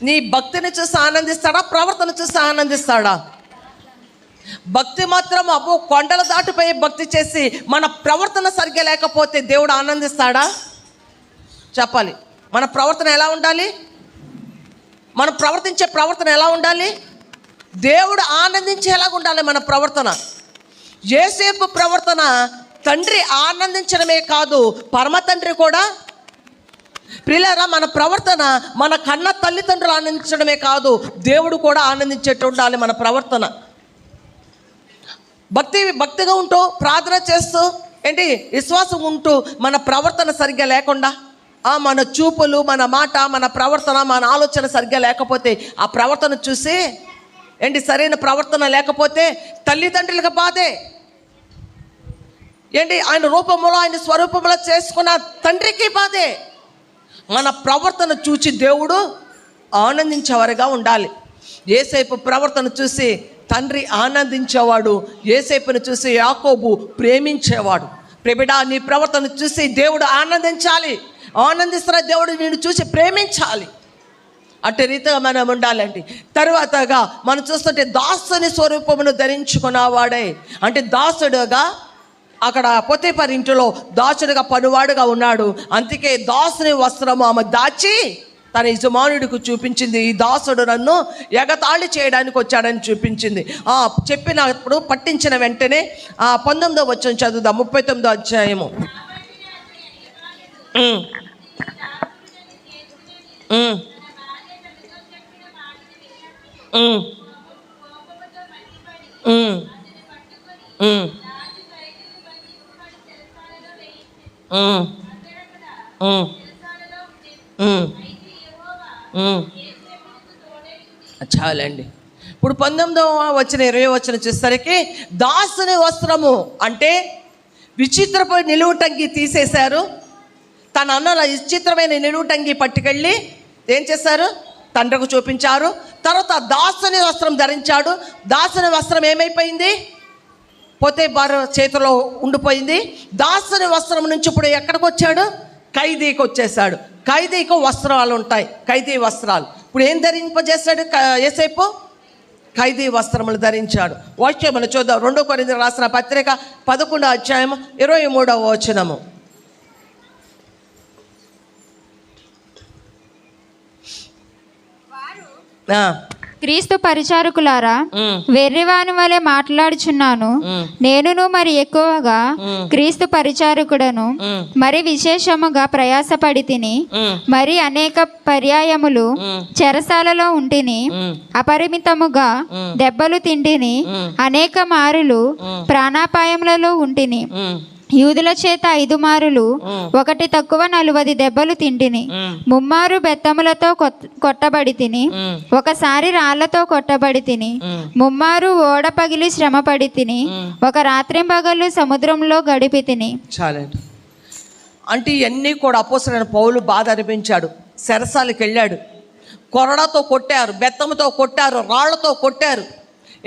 నీ భక్తిని చూసి ఆనందిస్తాడా, ప్రవర్తన చూసి ఆనందిస్తాడా? భక్తి మాత్రం అబ్బో కొండలు దాటిపోయి భక్తి చేసి మన ప్రవర్తన సరిగ్గా లేకపోతే దేవుడు ఆనందిస్తాడా? చెప్పాలి. మన ప్రవర్తన ఎలా ఉండాలి? మనం ప్రవర్తించే ప్రవర్తన ఎలా ఉండాలి? దేవుడు ఆనందించేలాగా ఉండాలి మన ప్రవర్తన. యోసేపు ప్రవర్తన తండ్రి ఆనందించడమే కాదు, పరమ తండ్రి కూడా. ప్రియులారా, మన ప్రవర్తన మన కన్న తల్లిదండ్రులు ఆనందించడమే కాదు, దేవుడు కూడా ఆనందించేట్టు ఉండాలి మన ప్రవర్తన. భక్తిగా ఉంటూ, ప్రార్థన చేస్తూ, ఏంటి విశ్వాసం ఉంటూ మన ప్రవర్తన సరిగ్గా లేకుండా, మన చూపులు, మన మాట, మన ప్రవర్తన, మన ఆలోచన సరిగ్గా లేకపోతే, ఆ ప్రవర్తన చూసి ఏంటి సరైన ప్రవర్తన లేకపోతే తల్లిదండ్రులకు బాధే. ఏంటి ఆయన రూపంలో, ఆయన స్వరూపంలో చేసుకున్న తండ్రికి బాధే. మన ప్రవర్తన చూసి దేవుడు ఆనందించేవారుగా ఉండాలి. యోసేపు ప్రవర్తన చూసి తండ్రి ఆనందించేవాడు. యోసేపును చూసి యాకోబు ప్రేమించేవాడు. ప్రేమిడా, నీ ప్రవర్తన చూసి దేవుడు ఆనందించాలి. ఆనందిస్తున్న దేవుడు నిన్ను చూసి ప్రేమించాలి. అట్టి రీతిగా మనం ఉండాలండి. తర్వాతగా మనం చూస్తుంటే దాసుని స్వరూపమును ధరించుకున్నవాడే, అంటే దాసుడుగా అక్కడ పొతీఫరు ఇంటిలో దాసుడుగా పనివాడుగా ఉన్నాడు. అందుకే దాసుని వస్త్రము ఆమె దాచి తన యజమానుడికి చూపించింది. ఈ దాసుడు నన్ను ఎగతాళి చేయడానికి వచ్చాడని చూపించింది. చెప్పినప్పుడు పట్టించిన వెంటనే 19వ వచనం చదువుదాం. 39వ అధ్యాయము. చాలండి. ఇప్పుడు 19వ వచనం 20వ వచనం చూసేసరికి దాసుని వస్త్రము అంటే విచిత్రమైన నిలువుటంగి తీసేశారు. తన అన్నల విచిత్రమైన నిలువుటంగి పట్టుకెళ్ళి ఏం చేశారు? తండ్రికి చూపించారు. తర్వాత దాసుని వస్త్రం ధరించాడు. దాసుని వస్త్రం ఏమైపోయింది? పొతీఫరు చేతిలో ఉండిపోయింది. దాసుని వస్త్రం నుంచి ఇప్పుడు ఎక్కడికి వచ్చాడు? ఖైదీకి వచ్చేసాడు. ఖైదీకి వస్త్రాలు ఉంటాయి, ఖైదీ వస్త్రాలు. ఇప్పుడు ఏం ధరింపజేశాడు యోసేపు? ఖైదీ వస్త్రములు ధరించాడు. వాక్యం మనం చూద్దాం. 2 కొరింథీయులకు రాసిన పత్రిక 11వ అధ్యాయం 23వ వచనము. క్రీస్తు పరిచారకులారా, వెర్రివాని వలె మాట్లాడుచున్నాను. నేనును మరి ఎక్కువగా క్రీస్తు పరిచారకుడను, మరి విశేషముగా ప్రయాసపడి తిని, మరి అనేక పర్యాయములు చెరసాలలో ఉంటిని, అపరిమితముగా దెబ్బలు తింటిని, అనేక మారులు ప్రాణాపాయములలో ఉంటిని. యూదుల చేత 5 మారులు, ఒకటి తక్కువ 40 దెబ్బలు తింటిని. 3 మారు బెత్తములతో కొట్టబడి తిని, ఒకసారి రాళ్లతో కొట్టబడి తిని, 3 మారు ఓడ పగిలి శ్రమపడి తిని, ఒక రాత్రింబగళ్ళు సముద్రంలో గడిపి తిని. చాలండి. అంటే ఇవన్నీ కూడా అపోస్తలుడైన పౌలు బాధ అనిపించాడు. చెరసాలకు వెళ్ళాడు. కొరడాతో కొట్టారు, బెత్తముతో కొట్టారు, రాళ్లతో కొట్టారు.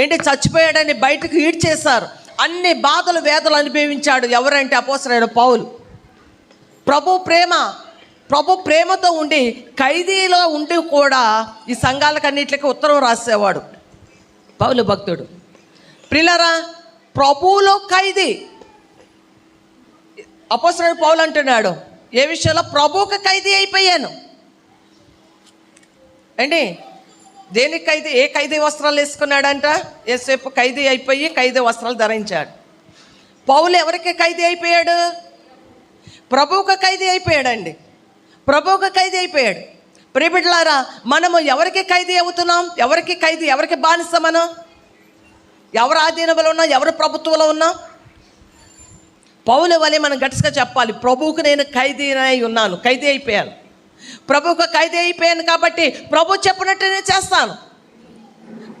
ఏంటి చచ్చిపోయాడని బయటకు ఈడ్చేశారు. అన్ని బాధలు వేదలు అనుభవించాడు. ఎవరంటే అపోస్తలుడైన పౌలు. ప్రభు ప్రేమతో ఉండి ఖైదీలో ఉండి కూడా ఈ సంఘాలకన్నిటికీ ఉత్తరం రాసేవాడు పౌలు భక్తుడు. ప్రియులారా, ప్రభువులో ఖైదీ అపోస్తలుడైన పౌలు అంటున్నాడు, ఏ విషయంలో? ప్రభువుకి ఖైదీ అయిపోయాను. ఏంటి దేనికి ఖైదీ? ఏ ఖైదీ వస్త్రాలు వేసుకున్నాడంట? యోసేపు ఖైదీ అయిపోయి ఖైదీ వస్త్రాలు ధరించాడు. పౌలు ఎవరికి ఖైదీ అయిపోయాడు? ప్రభువుకు ఖైదీ అయిపోయాడండి. ప్రభువుకు ఖైదీ అయిపోయాడు. ప్రియబిడ్డలారా, మనము ఎవరికి ఖైదీ అవుతున్నాం? ఎవరికి బానిస? మనం ఎవరి ఆధీనంలో ఉన్నాం? ఎవరి ప్రభుత్వంలో ఉన్నాం? పౌలు వలె మనం గట్టిగా చెప్పాలి, ప్రభువుకు నేను ఖైదీ ఉన్నాను, ఖైదీ అయిపోయాను. ప్రభువుకు ఖైదీ అయిపోయాను కాబట్టి ప్రభు చెప్పినట్టు నేను చేస్తాను.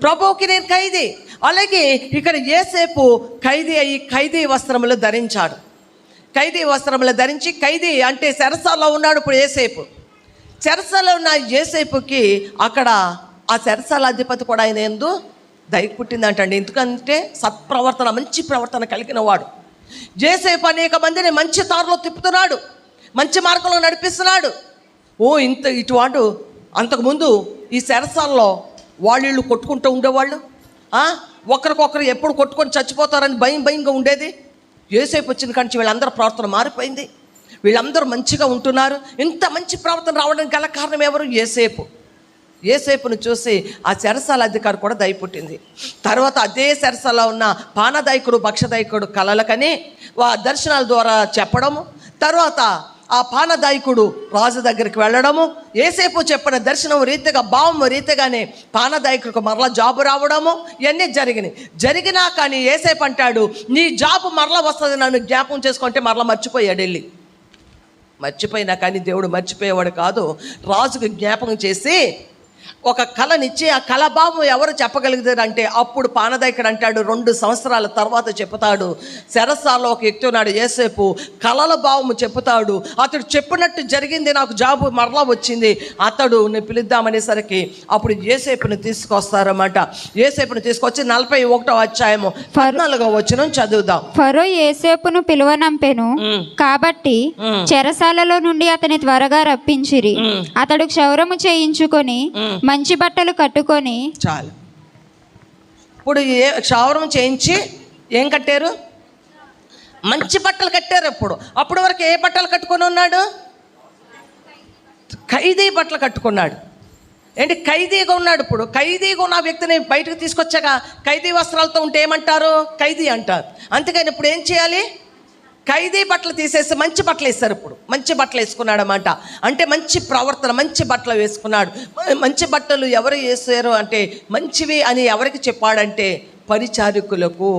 ప్రభువుకి నేను ఖైదీ. అలాగే ఇక్కడ యోసేపు ఖైదీ అయ్యి ఖైదీ వస్త్రములు ధరించాడు. ఖైదీ వస్త్రములు ధరించి, ఖైదీ అంటే చెరసాలలో ఉన్నాడు ఇప్పుడు యోసేపు. చెరసాలలో ఉన్న యోసేపుకి అక్కడ ఆ చెరసాల అధిపతి కూడా ఆయన యందు దయ పుట్టిందంటండి. ఎందుకంటే సత్ప్రవర్తన, మంచి ప్రవర్తన కలిగిన వాడు. యోసేపు అనేక మందిని మంచి దారిలో తిప్పుతున్నాడు, మంచి మార్గంలో నడిపిస్తున్నాడు. ఇటువంటి అంతకుముందు ఈ చెరసాల్లో వాళ్ళు కొట్టుకుంటూ ఉండేవాళ్ళు. ఒకరికొకరు ఎప్పుడు కొట్టుకొని చచ్చిపోతారని భయంగా ఉండేది. యోసేపు వచ్చిన కాంచి వీళ్ళందరూ ప్రవర్తన మారిపోయింది. వీళ్ళందరూ మంచిగా ఉంటున్నారు. ఇంత మంచి ప్రవర్తన రావడానికి గల కారణం ఎవరు? యోసేపును చూసి ఆ చెరసాల అధికారి కూడా దయ పుట్టింది. తర్వాత అదే చెరసాల ఉన్న పానదాయకుడు భక్షదాయకుడు కలలకని దర్శనాల ద్వారా చెప్పడము, తర్వాత ఆ పానదాయకుడు రాజు దగ్గరికి వెళ్ళడము, యోసేపు చెప్పిన దర్శనం రీతిగా భావం రీతిగానే పానదాయకుడికి మరలా జాబు రావడము, ఇవన్నీ జరిగినా కానీ యోసేపు అంటాడు, నీ జాబు మరలా వస్తుంది, నన్ను జ్ఞాపకం చేసుకుంటే మరలా మర్చిపోయాడు. మర్చిపోయినా కానీ దేవుడు మర్చిపోయేవాడు కాదు. రాజుకు జ్ఞాపకం చేసి ఒక కళనిచ్చి ఆ కళభావం ఎవరు చెప్పగలుగుతారు అంటే అప్పుడు పానదాయకుడు అంటాడు, 2 సంవత్సరాల తర్వాత చెప్తాడు. చెరసాలలో ఒక వ్యక్తి ఉన్నాడు యోసేపు, కళల భావము చెప్తాడు. అతడు చెప్పినట్టు జరిగింది, నాకు జాబు మరలా వచ్చింది. అతడు నేను పిలుద్దామనేసరికి అప్పుడు యోసేపుని తీసుకొస్తారన్నమాట. యోసేపుని తీసుకొచ్చి 41వ అధ్యాయము 14వ వచనం చదువుదాం. ఫరో యోసేపును పిలువనంపెను, కాబట్టి చెరసాలలో నుండి అతని త్వరగా రప్పించిరి. అతడు క్షౌరము చేయించుకొని మంచి బట్టలు కట్టుకొని, చాలు ఇప్పుడు క్షౌరం చేయించి ఏం కట్టారు? మంచి బట్టలు కట్టారు. అప్పుడు వరకు ఏ బట్టలు కట్టుకొని ఉన్నాడు? ఖైదీ బట్టలు కట్టుకున్నాడు. ఏంటి ఖైదీగా ఉన్నాడు. ఇప్పుడు ఖైదీగా ఉన్న వ్యక్తిని బయటకు తీసుకొచ్చాక ఖైదీ వస్త్రాలతో ఉంటే ఏమంటారు? ఖైదీ అంటారు. అందుకని ఇప్పుడు ఏం చేయాలి? ఖైదీ బట్టలు తీసేసి మంచి బట్టలు వేస్తారు. ఇప్పుడు మంచి బట్టలు వేసుకున్నాడు అన్నమాట. అంటే మంచి ప్రవర్తన, మంచి బట్టలు వేసుకున్నాడు. మంచి బట్టలు ఎవరు వేసారు అంటే మంచివి అని ఎవరికి చెప్పాడంటే పరిచారకులకు,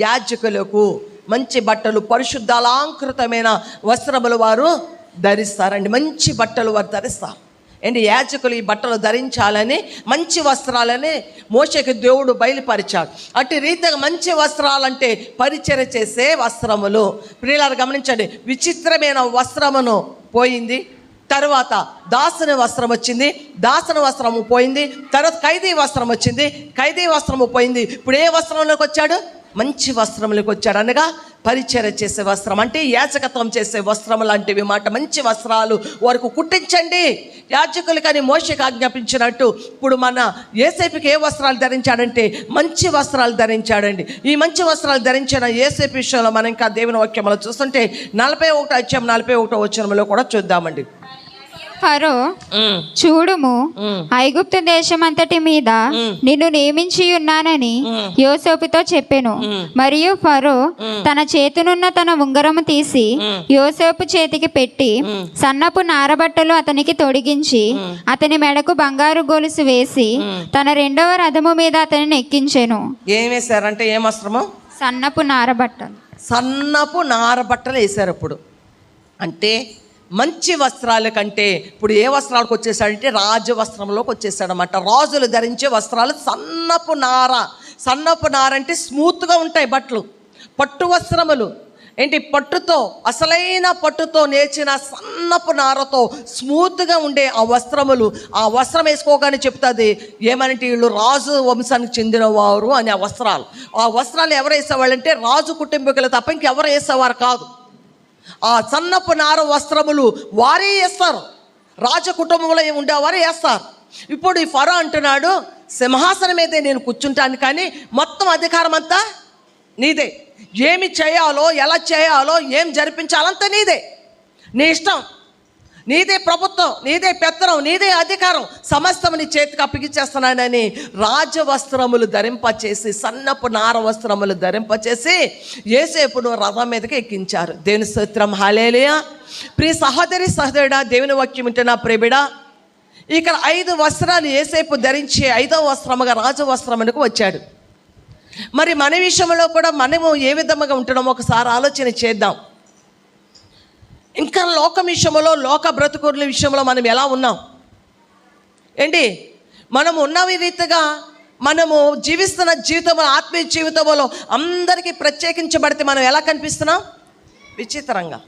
యాజకులకు మంచి బట్టలు, పరిశుద్ధ అలంకృతమైన వస్త్రములు వారు ధరిస్తారండి. మంచి బట్టలు వారు ధరిస్తారు. ఏంటి యాజకులు ఈ బట్టలు ధరించాలని, మంచి వస్త్రాలని మోషేకి దేవుడు బయలుపరిచాడు. అటు రీతిగా మంచి వస్త్రాలంటే పరిచర్య చేసే వస్త్రములు. ప్రియులారా గమనించండి, విచిత్రమైన వస్త్రమును పోయింది, తర్వాత దాసుని వస్త్రం వచ్చింది, దాసుని వస్త్రము పోయింది, తర్వాత ఖైదీ వస్త్రం వచ్చింది, ఖైదీ వస్త్రము పోయింది. ఇప్పుడు ఏ వస్త్రంలోకి వచ్చాడు? మంచి వస్త్రములకు వచ్చాడు. అనగా పరిచర్య చేసే వస్త్రం, అంటే యాజకత్వం చేసే వస్త్రం లాంటివి మాట. మంచి వస్త్రాలు వారికి కుట్టించండి యాజకులు కానీ మోషేకి ఆజ్ఞాపించినట్టు. ఇప్పుడు మన యోసేపుకి ఏ వస్త్రాలు ధరించాడంటే మంచి వస్త్రాలు ధరించాడండి. ఈ మంచి వస్త్రాలు ధరించిన యోసేపు విషయంలో మనం ఇంకా దేవుని వాక్యంలో చూస్తుంటే 41వ అధ్యాయం 41వ వచనంలో కూడా చూద్దామండి. ఫరో, చూడుము, ఐగుప్తు దేశమంతటి మీద నిన్ను నియమించి ఉన్నానని యోసేపుతో చెప్పెను. మరియు ఫరో తన చేతినున్న తన ఉంగరము తీసి యోసేపు చేతికి పెట్టి సన్నపు నారబట్టలు అతనికి తొడిగించి అతని మెడకు బంగారు గొలుసు వేసి తన 2వ రథము మీద అతనిని ఎక్కించెను. ఏం వేశారంటే ఏం వస్త్రము? సన్నపు నారబట్టలు. సన్నపు నారబట్టలు వేశారు. అప్పుడు అంటే మంచి వస్త్రాల కంటే ఇప్పుడు ఏ వస్త్రాలకు వచ్చేసాడంటే రాజవస్త్రంలోకి వచ్చేసాడనమాట. రాజులు ధరించే వస్త్రాలు సన్నపు నార. సన్నపు నార అంటే స్మూత్గా ఉంటాయి బట్టలు, పట్టు వస్త్రములు. ఏంటి? పట్టుతో, అసలైన పట్టుతో నేర్చిన సన్నపు నారతో స్మూత్గా ఉండే ఆ వస్త్రములు. ఆ వస్త్రం వేసుకోగానే చెప్తుంది ఏమనంటే వీళ్ళు రాజు వంశానికి చెందినవారు అని. ఆ వస్త్రాలు ఎవరు వేసేవాళ్ళంటే రాజు కుటుంబీకులు తప్ప ఇంకెవరు వేసేవారు కాదు. ఆ సన్నపు నార వస్త్రములు వారే వేస్తారు, రాజ కుటుంబంలో ఉండేవారే వేస్తారు. ఇప్పుడు ఈ ఫరో అంటున్నాడు, సింహాసనం మీదే నేను కూర్చుంటాను, కానీ మొత్తం అధికారం అంతా నీదే. ఏమి చేయాలో, ఎలా చేయాలో, ఏం జరిపించాలంతా నీదే. నీ ఇష్టం, నీదే ప్రభుత్వం, నీదే పెత్తనం, నీదే అధికారం, సమస్తం నీ చేతికి అప్పగిచ్చేస్తున్నానని రాజవస్త్రములు ధరింపచేసి, సన్నపు నార వస్త్రములు ధరింపచేసి యోసేపును రథం మీదకి ఎక్కించారు. దేవుని స్తోత్రం, హల్లెలూయా. ప్రియ సహోదరి సహోదరుడా, దేవుని వాక్యం వింటున్న ప్రియబిడా, ఇక్కడ 5 వస్త్రాలు యోసేపు ధరించి 5వ వస్త్రముగా రాజవస్త్రమునకు వచ్చాడు. మరి మన విషయంలో కూడా మనము ఏ విధముగా ఉంటున్నామో ఒకసారి ఆలోచన చేద్దాం. ఇంకా లోక విషయంలో, లోక బ్రతుకుల విషయంలో మనం ఎలా ఉన్నాం? ఏంటి మనము ఉన్న రీతిగా మనము జీవిస్తున్న జీవితంలో, ఆత్మీయ జీవితంలో అందరికీ ప్రత్యేకించబడితే మనం ఎలా కనిపిస్తున్నాం? విచిత్రంగా.